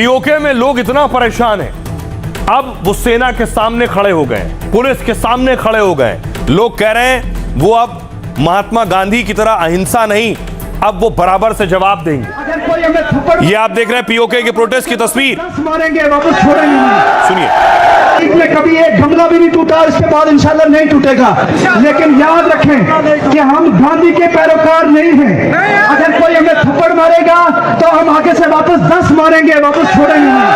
PoK में लोग इतना परेशान हैं, अब वो सेना के सामने खड़े हो गए, पुलिस के सामने खड़े हो गए। लोग कह रहे हैं वो अब महात्मा गांधी की तरह अहिंसा नहीं, अब वो बराबर से जवाब देंगे। ये आप देख रहे हैं पीओके के प्रोटेस्ट की तस्वीर। मारेंगे, वापस छोड़ेंगे नहीं। सुनिए, इसमें कभी एक गमला भी नहीं टूटा, इसके बाद इंशाल्लाह नहीं टूटेगा। लेकिन याद रखें कि हम गांधी के पैरोकार नहीं हैं। अगर कोई हमें थप्पड़ मारेगा तो हम आगे से वापस 10 मारेंगे, वापस छोड़ेंगे नहीं।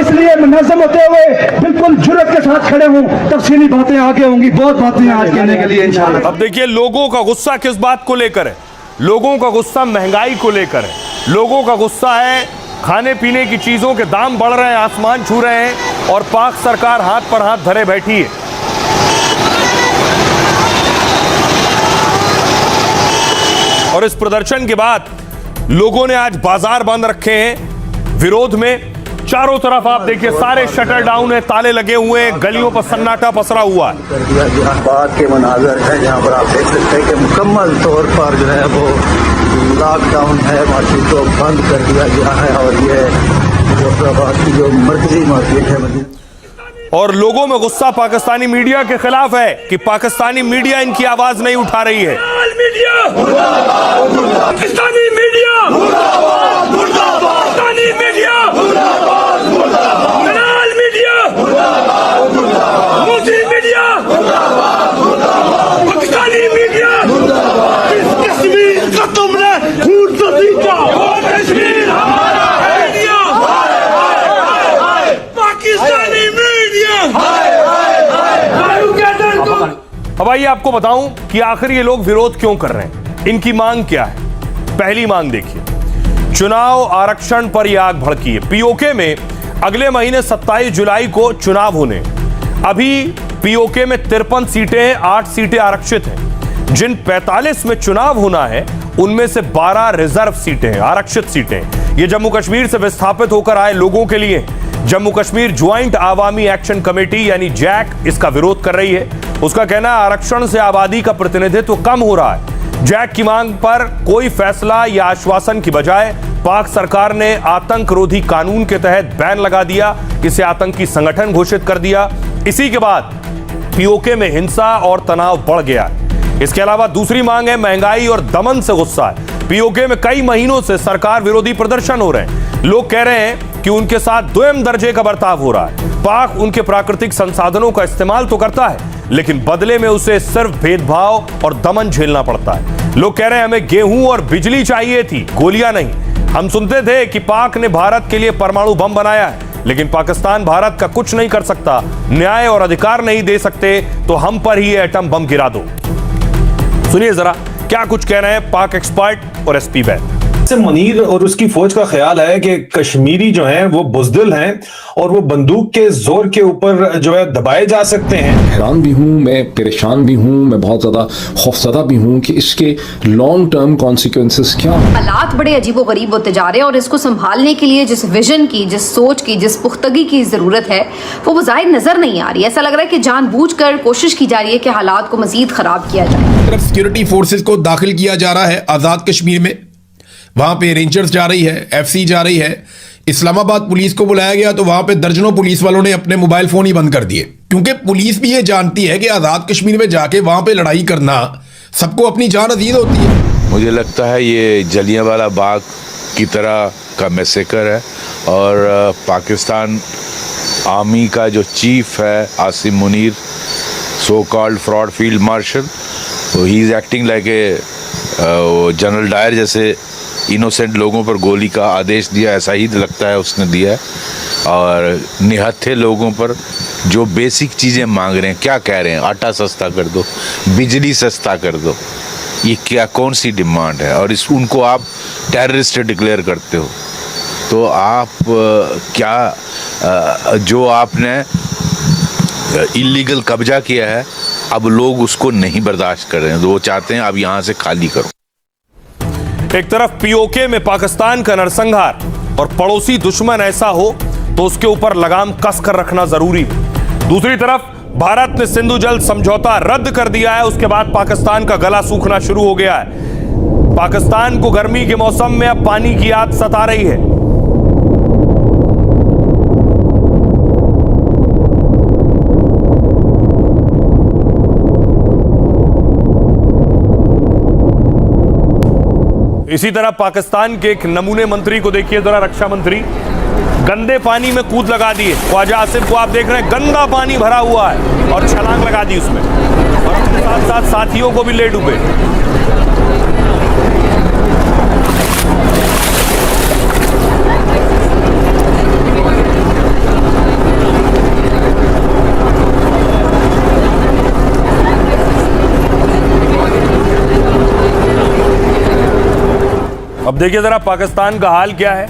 इसलिए मुनज़्ज़म होते हुए बिल्कुल जुर्रत के साथ खड़े हूं। तफसीली बातें आगे होंगी, बहुत बातें आज कहने के लिए इंशाल्लाह। अब देखिए लोगों का गुस्सा किस बात को लेकर है। लोगों का गुस्सा महंगाई को लेकर है। लोगों का गुस्सा है खाने पीने की चीजों के दाम बढ़ रहे हैं, आसमान छू रहे हैं, और पाक सरकार हाथ पर हाथ धरे बैठी है। और इस प्रदर्शन के बाद लोगों ने आज बाजार बंद रखे हैं विरोध में। चारों तरफ आप देखिए सारे शटर डाउन है, ताले लगे हुए हैं, गलियों पर सन्नाटा पसरा हुआ है। बात के मनाजर है जहाँ पर आप देख सकते हैं कि मुकम्मल तौर पर जो है वो लॉकडाउन है, मार्केट को बंद कर दिया गया है। और ये मुजफ्फराबाद की जो मरकजी मार्केट है मदीना, और लोगों में गुस्सा पाकिस्तानी मीडिया के खिलाफ है कि पाकिस्तानी मीडिया इनकी आवाज नहीं उठा रही है। पाकिस्तानी मीडिया अब आइए आपको बताऊं कि आखिर ये लोग विरोध क्यों कर रहे हैं, इनकी मांग क्या है। पहली मांग देखिए, चुनाव आरक्षण पर यह आग भड़की है। पीओके में अगले महीने 27 जुलाई को चुनाव होने। अभी पीओके में 53 सीटें हैं, 8 सीटें आरक्षित हैं। जिन 45 में चुनाव होना है उनमें से 12 रिजर्व सीटें हैं, आरक्षित सीटें। ये जम्मू कश्मीर से विस्थापित होकर आए लोगों के लिए। Jammu Kashmir joint Awami action committee यानी जैक इसका विरोध कर रही है। उसका कहना है आरक्षण से आबादी का प्रतिनिधित्व कम हो रहा है। जैक की मांग पर कोई फैसला या आश्वासन की बजाय पाक सरकार ने आतंक रोधी कानून के तहत बैन लगा दिया, इसे आतंकी संगठन घोषित कर दिया। इसी के बाद पीओके में हिंसा और तनाव बढ़ गया। इसके अलावा दूसरी मांग है महंगाई और दमन से गुस्सा है। पीओके में कई महीनों से सरकार विरोधी प्रदर्शन हो रहे हैं। लोग कह रहे हैं कि उनके साथ द्वयम दर्जे का बर्ताव हो रहा है। पाक उनके प्राकृतिक संसाधनों का इस्तेमाल तो करता है, लेकिन बदले में उसे सिर्फ भेदभाव और दमन झेलना पड़ता है। लोग कह रहे हैं हमें गेहूं और बिजली चाहिए थी, गोलियां नहीं। हम सुनते थे कि पाक ने भारत के लिए परमाणु बम बनाया है, लेकिन पाकिस्तान भारत का कुछ नहीं कर सकता, न्याय और अधिकार नहीं दे सकते, तो हम पर ही एटम बम गिरा दो। सुनिए जरा क्या कुछ कह रहे हैं पाक एक्सपर्ट और एसपी वैद। मुनीर और उसकी फौज का ख्याल है कि कश्मीरी जो हैं वो बुज़दिल हैं और वो बंदूक के जोर के ऊपर जो है दबाए जा सकते हैं। हैरान भी हूँ, मैं परेशान भी हूँ, मैं बहुत ज्यादा खौफजदा भी हूँ कि इसके लॉन्ग टर्म कॉन्सिक्वेंसेस क्या। हालात बड़े अजीबोगरीब होते जा रहे हैं और इसको संभालने के लिए जिस विजन की, जिस सोच की, जिस पुख्तगी की जरूरत है वो बज़ाहिर नजर नहीं आ रही। ऐसा लग रहा है कि जानबूझकर कोशिश की जा रही है कि हालात को मजीद खराब किया जाए। तरफ सिक्योरिटी फोर्सेस को दाखिल किया जा रहा है आजाद कश्मीर में, वहां पे रेंजर्स जा रही है, एफसी जा रही है। इस्लामाबाद पुलिस को बुलाया गया तो वहां पे दर्जनों पुलिस वालों ने अपने मोबाइल फोन ही बंद कर दिए, क्योंकि पुलिस भी ये जानती है कि आजाद कश्मीर में जाके वहां पे लड़ाई करना सबको अपनी जान अजीज होती है। मुझे लगता है ये जलियांवाला बाग की तरह का मैसेकर है, और पाकिस्तान आर्मी का जो चीफ है Asim Munir, so called fraud field marshal, he is acting like a general Dyer जैसे इनोसेंट लोगों पर गोली का आदेश दिया, ऐसा ही लगता है उसने दिया है। और निहत्थे लोगों पर जो बेसिक चीज़ें मांग रहे हैं, क्या कह रहे हैं, आटा सस्ता कर दो, बिजली सस्ता कर दो, ये क्या कौन सी डिमांड है? और इस उनको आप टेररिस्ट डिक्लेयर करते हो, तो आप क्या जो आपने इलीगल कब्जा किया है अब लोग उसको नहीं बर्दाश्त कर रहे हैं, तो वो चाहते हैं अब यहाँ से खाली करो। एक तरफ पीओके में पाकिस्तान का नरसंहार और पड़ोसी दुश्मन ऐसा हो तो उसके ऊपर लगाम कस कर रखना जरूरी है। दूसरी तरफ भारत ने सिंधु जल समझौता रद्द कर दिया है, उसके बाद पाकिस्तान का गला सूखना शुरू हो गया है। पाकिस्तान को गर्मी के मौसम में अब पानी की याद सता रही है। इसी तरह पाकिस्तान के एक नमूने मंत्री को देखिए जरा, रक्षा मंत्री गंदे पानी में कूद लगा दिए। ख्वाजा आसिफ को आप देख रहे हैं, गंदा पानी भरा हुआ है और छलांग लगा दी उसमें, और अपने साथ साथ साथियों को भी ले डूबे। अब देखिए जरा पाकिस्तान का हाल क्या है।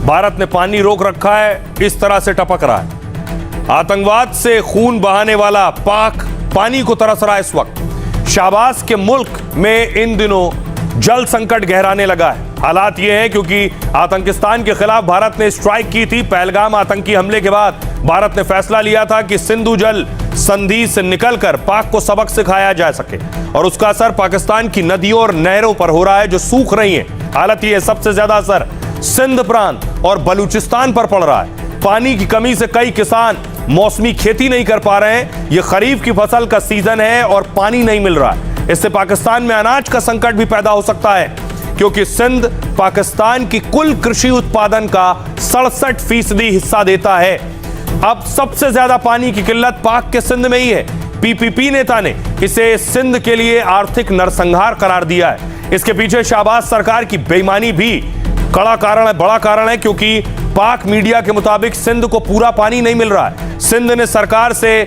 भारत ने पानी रोक रखा है, इस तरह से टपक रहा है। आतंकवाद से खून बहाने वाला पाक पानी को तरस रहा है इस वक्त। शाहबाज के मुल्क में इन दिनों जल संकट गहराने लगा है। हालात ये हैं क्योंकि आतंकिस्तान के खिलाफ भारत ने स्ट्राइक की थी। पहलगाम आतंकी हमले के बाद भारत ने फैसला लिया था कि सिंधु जल संधि से निकलकर पाक को सबक सिखाया जा सके, और उसका असर पाकिस्तान की नदियों और नहरों पर हो रहा है जो सूख रही हैं। हालत ये सबसे ज्यादा असर सिंध प्रांत और बलूचिस्तान पर पड़ रहा है। पानी की कमी से कई किसान मौसमी खेती नहीं कर पा रहे हैं। ये खरीफ की फसल का सीजन है और पानी नहीं मिल रहा है। इससे पाकिस्तान में अनाज का संकट भी पैदा हो सकता है, क्योंकि सिंध पाकिस्तान की कुल कृषि उत्पादन का 67% हिस्सा देता है। अब सबसे ज्यादा पानी की किल्लत पाक के सिंध में ही है। पीपीपी नेता ने इसे सिंध के लिए आर्थिक नरसंहार करार दिया है। इसके पीछे शाहबाज सरकार की बेईमानी भी बड़ा कारण है, क्योंकि पाक मीडिया के मुताबिक सिंध को पूरा पानी नहीं मिल रहा है। सिंध ने सरकार से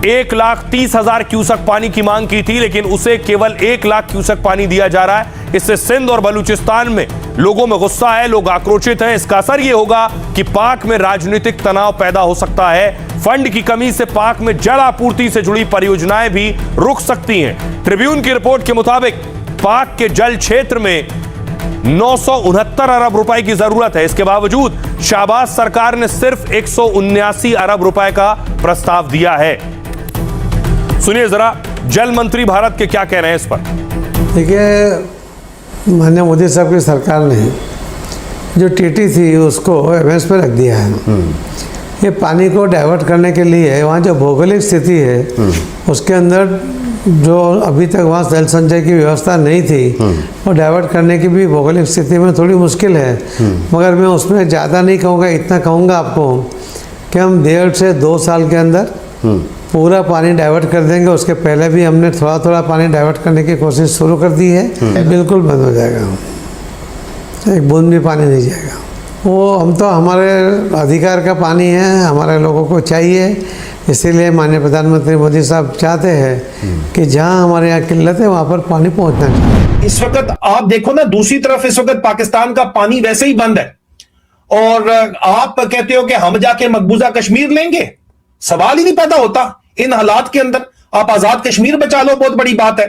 1,30,000 क्यूसेक पानी की मांग की थी, लेकिन उसे केवल 1 लाख क्यूसेक पानी दिया जा रहा है। इससे सिंध और बलूचिस्तान में लोगों में गुस्सा है, लोग आक्रोशित हैं। इसका असर यह होगा कि पाक में राजनीतिक तनाव पैदा हो सकता है। फंड की कमी से पाक में जल आपूर्ति से जुड़ी परियोजनाएं भी रुक सकती हैं। ट्रिब्यून की रिपोर्ट के मुताबिक पाक के जल क्षेत्र में 969 अरब रुपए की जरूरत है। इसके बावजूद शाहबाज सरकार ने सिर्फ 179 अरब रुपए का प्रस्ताव दिया है। सुनिए जरा जल मंत्री भारत के क्या कह रहे हैं इस पर। देखिए, माननीय मोदी साहब की सरकार ने जो टीटी थी उसको एवरेंस पे रख दिया है। ये पानी को डाइवर्ट करने के लिए वहाँ जो भौगोलिक स्थिति है उसके अंदर जो अभी तक वहाँ जल संचय की व्यवस्था नहीं थी, और डाइवर्ट करने की भी भौगोलिक स्थिति में थोड़ी मुश्किल है। मगर मैं उसमें ज़्यादा नहीं कहूँगा, इतना कहूँगा आपको कि हम 1.5 से 2 साल के अंदर पूरा पानी डाइवर्ट कर देंगे। उसके पहले भी हमने थोड़ा थोड़ा पानी डाइवर्ट करने की कोशिश शुरू कर दी है। बिल्कुल बंद हो जाएगा, एक बूंद भी पानी नहीं जाएगा। वो हम तो हमारे अधिकार का पानी है, हमारे लोगों को चाहिए। इसीलिए माननीय प्रधानमंत्री मोदी साहब चाहते हैं कि जहां हमारे यहाँ किल्लत है वहां पर पानी पहुंचना चाहिए। इस वक्त आप देखो ना, दूसरी तरफ इस वक्त पाकिस्तान का पानी वैसे ही बंद है, और आप कहते हो कि हम जाके मकबूजा कश्मीर लेंगे। सवाल ही नहीं पैदा होता इन हालात के अंदर। आप आजाद कश्मीर बचा लो, बहुत बड़ी बात है।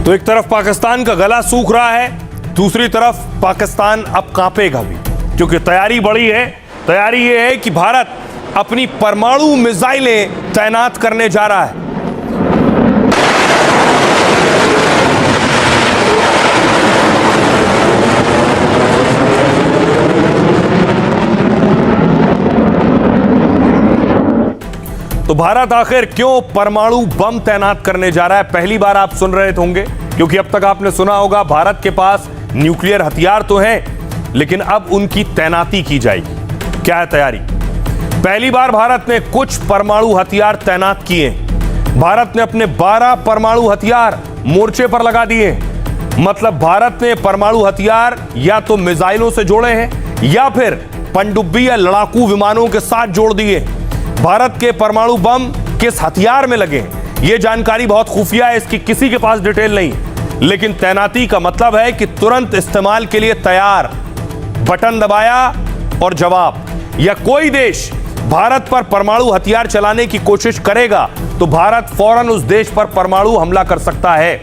तो एक तरफ पाकिस्तान का गला सूख रहा है, दूसरी तरफ पाकिस्तान अब कांपेगा भी, क्योंकि तैयारी बड़ी है। तैयारी यह है कि भारत अपनी परमाणु मिसाइलें तैनात करने जा रहा है। तो भारत आखिर क्यों परमाणु बम तैनात करने जा रहा है, पहली बार आप सुन रहे होंगे, क्योंकि अब तक आपने सुना होगा भारत के पास न्यूक्लियर हथियार तो हैं, लेकिन अब उनकी तैनाती की जाएगी। क्या है तैयारी? पहली बार भारत ने कुछ परमाणु हथियार तैनात किए। भारत ने अपने 12 परमाणु हथियार मोर्चे पर लगा दिए। मतलब भारत ने परमाणु हथियार या तो मिसाइलों से जोड़े हैं या फिर पनडुब्बी या लड़ाकू विमानों के साथ जोड़ दिए। भारत के परमाणु बम किस हथियार में लगे हैं, यह जानकारी बहुत खुफिया है, इसकी किसी के पास डिटेल नहीं। लेकिन तैनाती का मतलब है कि तुरंत इस्तेमाल के लिए तैयार, बटन दबाया और जवाब। या कोई देश भारत पर परमाणु हथियार चलाने की कोशिश करेगा तो भारत फौरन उस देश पर परमाणु हमला कर सकता है।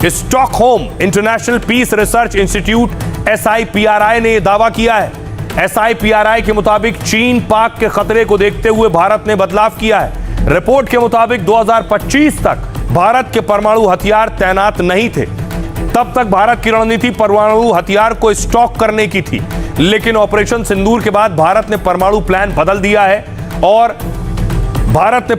Stockholm International Peace Research Institute SIPRI ने यह दावा किया है। SIPRI के मुताबिक चीन पाक के खतरे को देखते हुए भारत ने बदलाव किया है। रिपोर्ट के मुताबिक 2025 तक भारत के परमाणु हथियार तैनात नहीं थे। तब तक भारत की रणनीति परमाणु हथियार को स्टॉक करने की थी, लेकिन ऑपरेशन सिंदूर के बाद भारत ने परमाणु प्लान बदल दिया है और भारत ने